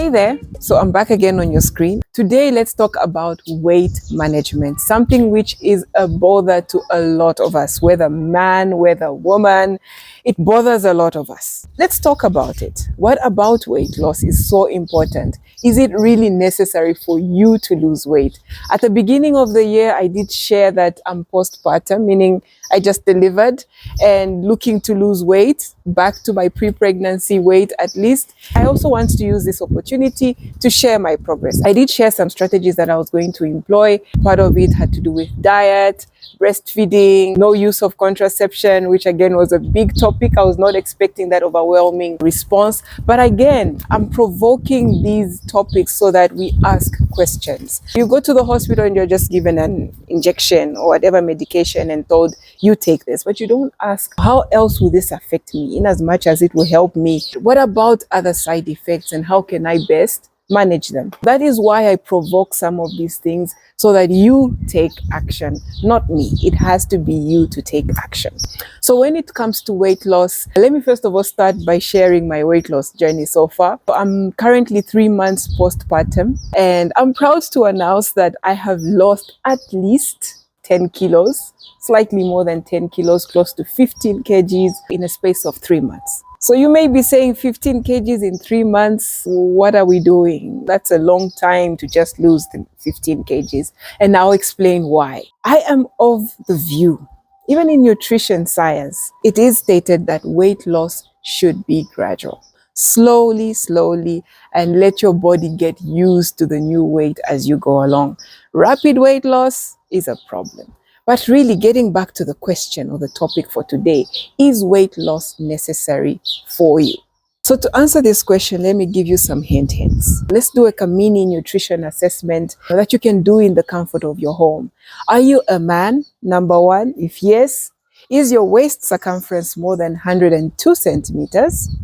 Hey there, so I'm back again on your screen. Today, let's talk about weight management, something which is a bother to a lot of us, whether man, whether woman, it bothers a lot of us. Let's talk about it. What about weight loss is so important? Is it really necessary for you to lose weight? At the beginning of the year, I did share that I'm postpartum, meaning I just delivered and looking to lose weight back to my pre-pregnancy weight at least. I also want to use this opportunity to share my progress. I did share some strategies that I was going to employ. Part of it had to do with diet, breastfeeding, no use of contraception, which again was a big topic. I was not expecting that overwhelming response. But again, I'm provoking these topics so that we ask questions. You go to the hospital and you're just given an injection or whatever medication and told, you take this, but you don't ask, how else will this affect me in as much as it will help me? What about other side effects and how can I best manage them? That is why I provoke some of these things so that you take action, not me. It has to be you to take action. So when it comes to weight loss, let me first of all start by sharing my weight loss journey so far. I'm currently 3 months postpartum, and I'm proud to announce that I have lost at least 10 kilos, slightly more than 10 kilos, close to 15 kgs in a space of 3 months. So you may be saying 15 kgs in 3 months, what are we doing? That's a long time to just lose the 15 kgs. And I'll explain why. I am of the view, even in nutrition science, it is stated that weight loss should be gradual. Slowly, and let your body get used to the new weight as you go along. Rapid weight loss is a problem. But really, getting back to the question or the topic for today, is weight loss necessary for you? So to answer this question, let me give you some hints. Let's do a mini nutrition assessment that you can do in the comfort of your home. Are you a man? Number one, if yes, is your waist circumference more than 102 centimeters?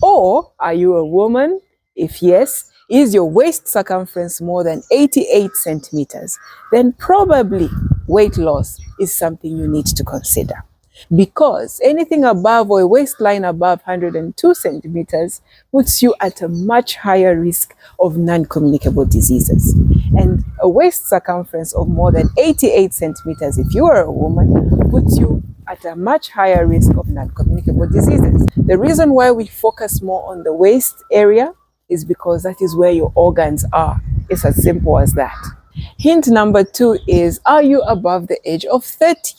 Or are you a woman? If yes, is your waist circumference more than 88 centimeters? Then probably weight loss is something you need to consider. Because anything above or a waistline above 102 centimeters puts you at a much higher risk of non-communicable diseases. And a waist circumference of more than 88 centimeters, if you are a woman, puts you at a much higher risk of non-communicable diseases. The reason why we focus more on the waist area is because that is where your organs are. It's as simple as that. Hint number 2 is, are you above the age of 30?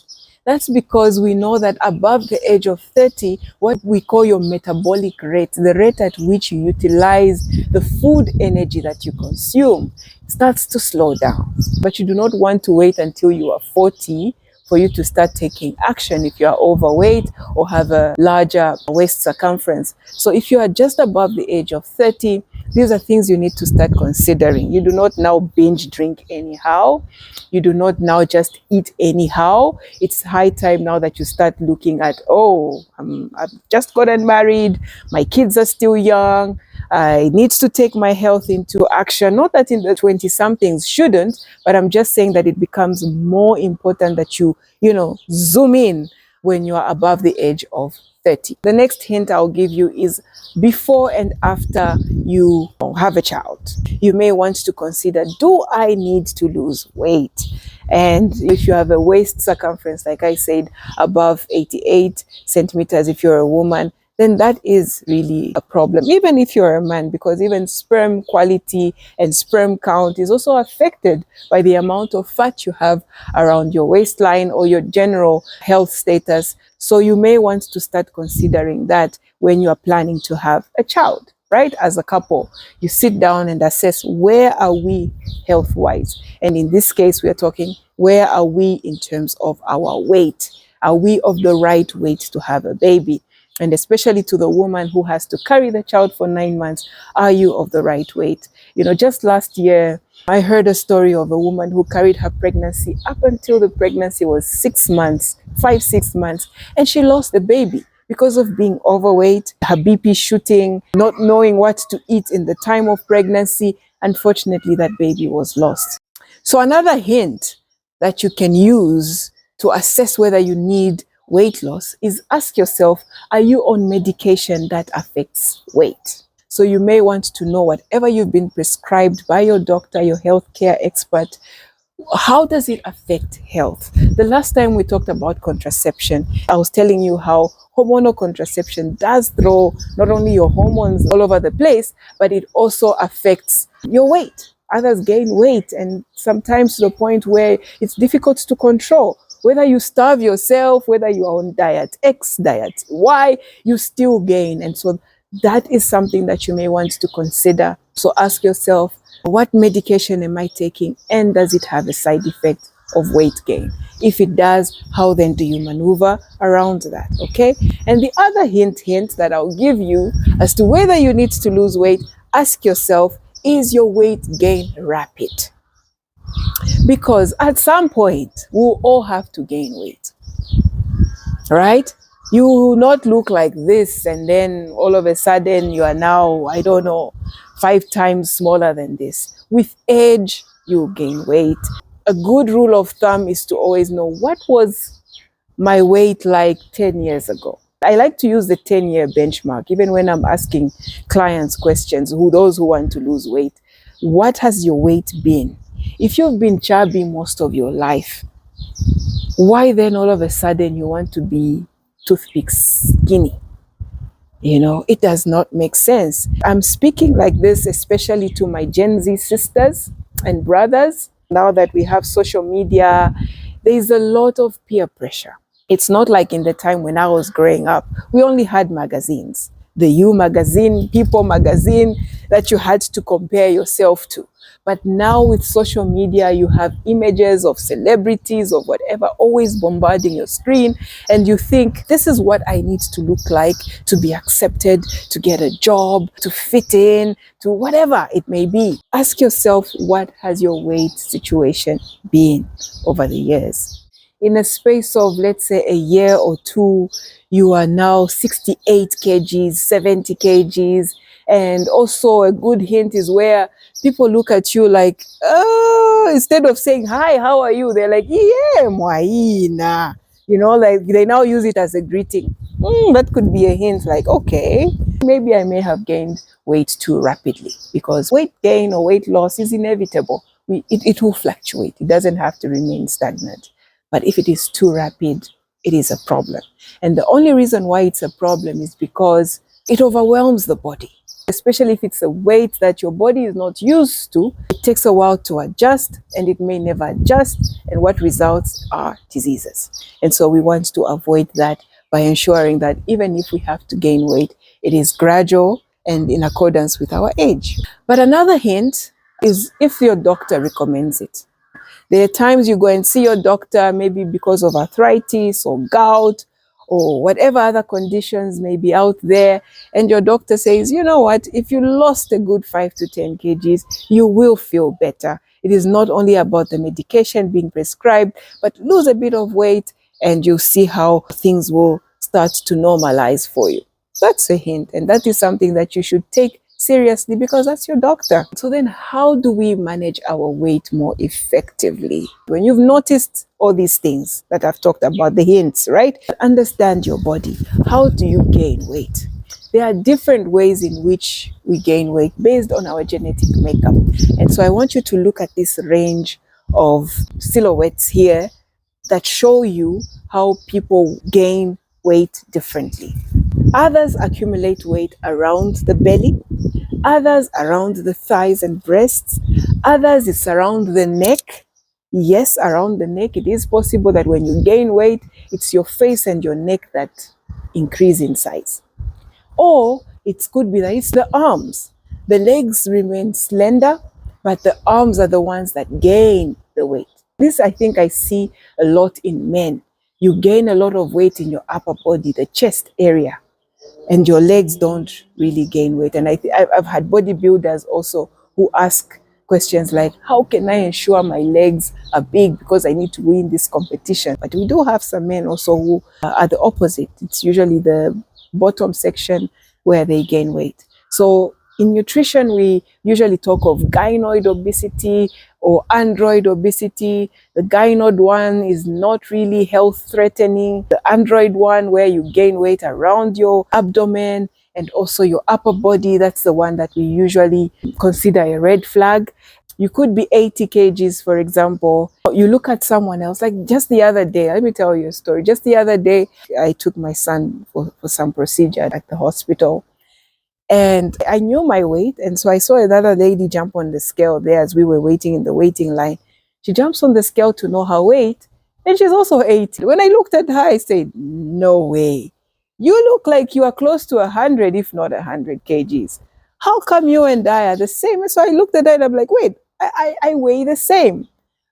That's because we know that above the age of 30, what we call your metabolic rate, the rate at which you utilize the food energy that you consume, starts to slow down. But you do not want to wait until you are 40 for you to start taking action if you are overweight or have a larger waist circumference. So if you are just above the age of 30, these are things you need to start considering. You do not now binge drink anyhow. You do not now just eat anyhow. It's high time now that you start looking at, I've just gotten married, my kids are still young, I need to take my health into action. Not that in the 20-somethings shouldn't, but I'm just saying that it becomes more important that you zoom in when you are above the age of 30. The next hint I'll give you is before and after you have a child. You may want to consider, do I need to lose weight? And if you have a waist circumference, like I said, above 88 centimeters, if you're a woman, then that is really a problem, even if you're a man, because even sperm quality and sperm count is also affected by the amount of fat you have around your waistline or your general health status. So you may want to start considering that when you are planning to have a child, right? As a couple, you sit down and assess, where are we health-wise? And in this case, we are talking, where are we in terms of our weight? Are we of the right weight to have a baby? And especially to the woman who has to carry the child for 9 months, are you of the right weight? Just last year, I heard a story of a woman who carried her pregnancy up until the pregnancy was 6 months, 5-6 months, and she lost the baby because of being overweight, her BP shooting, not knowing what to eat in the time of pregnancy. Unfortunately, that baby was lost. So another hint that you can use to assess whether you need weight loss is ask yourself, are you on medication that affects weight? So you may want to know whatever you've been prescribed by your doctor, your healthcare expert, how does it affect health? The last time we talked about contraception, I was telling you how hormonal contraception does throw not only your hormones all over the place, but it also affects your weight. Others gain weight, and sometimes to the point where it's difficult to control. Whether you starve yourself, whether you are on diet X, diet Y, you still gain. And so that is something that you may want to consider. So ask yourself, what medication am I taking, and does it have a side effect of weight gain? If it does, how then do you maneuver around that? Okay. And the other hint that I'll give you as to whether you need to lose weight, ask yourself, is your weight gain rapid? Because at some point, we'll all have to gain weight, right? You will not look like this and then all of a sudden you are now, I don't know, 5 times smaller than this. With age, you gain weight. A good rule of thumb is to always know, what was my weight like 10 years ago? I like to use the 10-year benchmark, even when I'm asking clients questions, those who want to lose weight. What has your weight been? If you've been chubby most of your life, why then all of a sudden you want to be toothpick skinny? You know, it does not make sense. I'm speaking like this especially to my Gen Z sisters and brothers. Now that we have social media, there's a lot of peer pressure. It's not like in the time when I was growing up, we only had magazines. The You magazine, People magazine, that you had to compare yourself to. But now with social media, you have images of celebrities, of whatever, always bombarding your screen. And you think, this is what I need to look like to be accepted, to get a job, to fit in, to whatever it may be. Ask yourself, what has your weight situation been over the years? In a space of, let's say, a year or two, you are now 68 kgs, 70 kgs. And also a good hint is where people look at you like, oh, instead of saying, hi, how are you? They're like, yeah, mwaina. You know, like they now use it as a greeting. That could be a hint like, okay, maybe I may have gained weight too rapidly, because weight gain or weight loss is inevitable. It will fluctuate. It doesn't have to remain stagnant. But if it is too rapid, it is a problem. And the only reason why it's a problem is because it overwhelms the body. Especially if it's a weight that your body is not used to, it takes a while to adjust, and it may never adjust, and what results are diseases. And so we want to avoid that by ensuring that even if we have to gain weight, it is gradual and in accordance with our age. But another hint is if your doctor recommends it. There are times you go and see your doctor, maybe because of arthritis or gout, or whatever other conditions may be out there, and your doctor says, you know what, if you lost a good 5 to 10 kgs, you will feel better. It is not only about the medication being prescribed, but lose a bit of weight and you'll see how things will start to normalize for you. That's a hint, and that is something that you should take seriously because that's your doctor. So then how do we manage our weight more effectively? When you've noticed all these things that I've talked about, the hints, right? Understand your body. How do you gain weight? There are different ways in which we gain weight based on our genetic makeup. And so I want you to look at this range of silhouettes here that show you how people gain weight differently. Others accumulate weight around the belly, others around the thighs and breasts, others it's around the neck. Yes, around the neck. It is possible that when you gain weight, it's your face and your neck that increase in size. Or it could be that it's the arms. The legs remain slender, but the arms are the ones that gain the weight. This I think I see a lot in men. You gain a lot of weight in your upper body, the chest area, and your legs don't really gain weight. And I've had bodybuilders also who ask questions like, how can I ensure my legs are big because I need to win this competition? But we do have some men also who are the opposite. It's usually the bottom section where they gain weight. So in nutrition, we usually talk of gynoid obesity or android obesity. The gynoid one is not really health threatening. The android one, where you gain weight around your abdomen and also your upper body. That's the one that we usually consider a red flag. You could be 80 kgs, for example. You look at someone else, like just the other day, let me tell you a story. Just the other day, I took my son for some procedure at the hospital. And I knew my weight. And so I saw another lady jump on the scale there as we were waiting in the waiting line. She jumps on the scale to know her weight. And she's also 80. When I looked at her, I said, no way. You look like you are close to 100, if not 100 kgs. How come you and I are the same? So I looked at her and I'm like, wait, I weigh the same.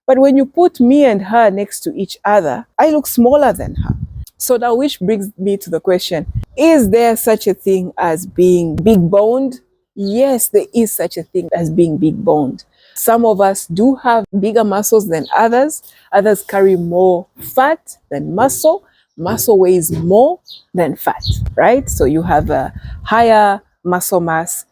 But when you put me and her next to each other, I look smaller than her. So now, which brings me to the question, is there such a thing as being big boned? Yes, there is such a thing as being big boned. Some of us do have bigger muscles than others. Others carry more fat than muscle. Muscle weighs more than fat, right? So you have a higher muscle mass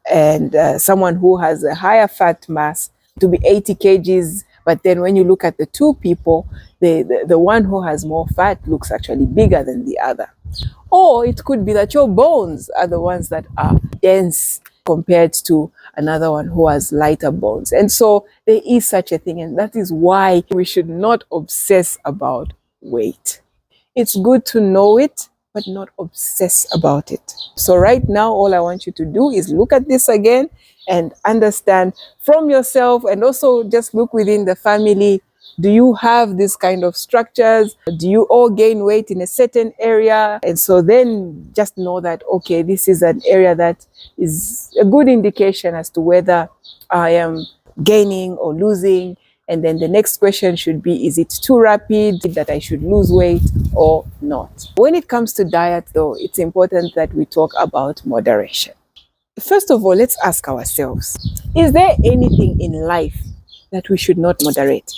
and someone who has a higher fat mass to be 80 kgs. But then when you look at the two people, the one who has more fat looks actually bigger than the other. Or it could be that your bones are the ones that are dense compared to another one who has lighter bones. And so there is such a thing, and that is why we should not obsess about weight. It's good to know it, but not obsess about it. So right now, all I want you to do is look at this again and understand from yourself, and also just look within the family. Do you have this kind of structures? Do you all gain weight in a certain area? And so then just know that, okay, this is an area that is a good indication as to whether I am gaining or losing. And then the next question should be, is it too rapid that I should lose weight or not? When it comes to diet, though, it's important that we talk about moderation. First of all, let's ask ourselves, is there anything in life that we should not moderate?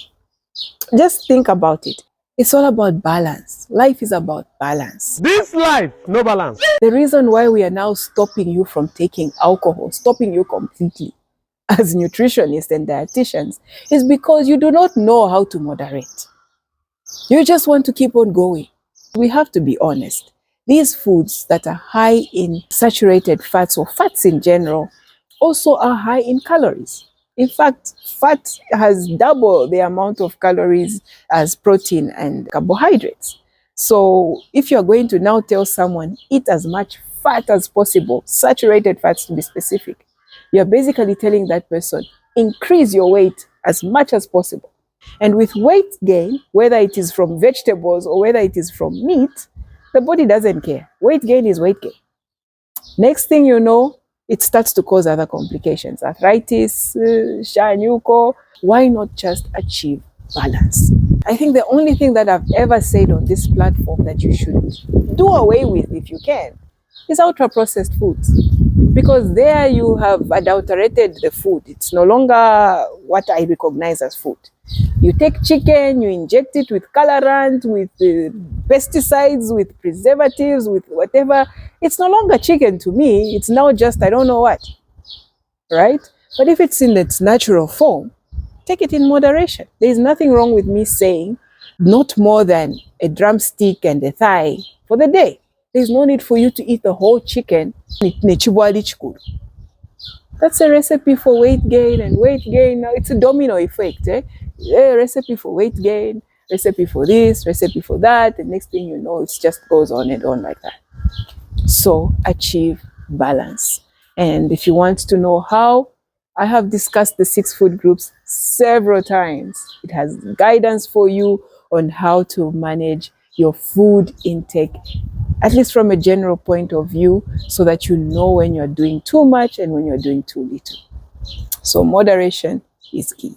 Just think about it. It's all about balance. Life is about balance. This life, no balance. The reason why we are now stopping you from taking alcohol, stopping you completely as nutritionists and dietitians, is because you do not know how to moderate. You just want to keep on going. We have to be honest. These foods that are high in saturated fats, or fats in general, also are high in calories. In fact, fat has double the amount of calories as protein and carbohydrates. So if you're going to now tell someone, eat as much fat as possible, saturated fats to be specific, you're basically telling that person, increase your weight as much as possible. And with weight gain, whether it is from vegetables or whether it is from meat, the body doesn't care. Weight gain is weight gain. Next thing you know, it starts to cause other complications, arthritis, shanyuko. Why not just achieve balance? I think the only thing that I've ever said on this platform that you should do away with if you can is ultra-processed foods. Because there you have adulterated the food. It's no longer what I recognize as food. You take chicken, you inject it with colorant, with pesticides, with preservatives, with whatever. It's no longer chicken to me. It's now just I don't know what, right? But if it's in its natural form, take it in moderation. There is nothing wrong with me saying not more than a drumstick and a thigh for the day. There's no need for you to eat the whole chicken. That's a recipe for weight gain, and weight gain, now it's a domino effect. A recipe for weight gain, recipe for this, recipe for that. The next thing you know, it just goes on and on like that. So achieve balance. And if you want to know how, I have discussed the 6 food groups several times. It has guidance for you on how to manage your food intake, at least from a general point of view, so that you know when you're doing too much and when you're doing too little. So moderation is key.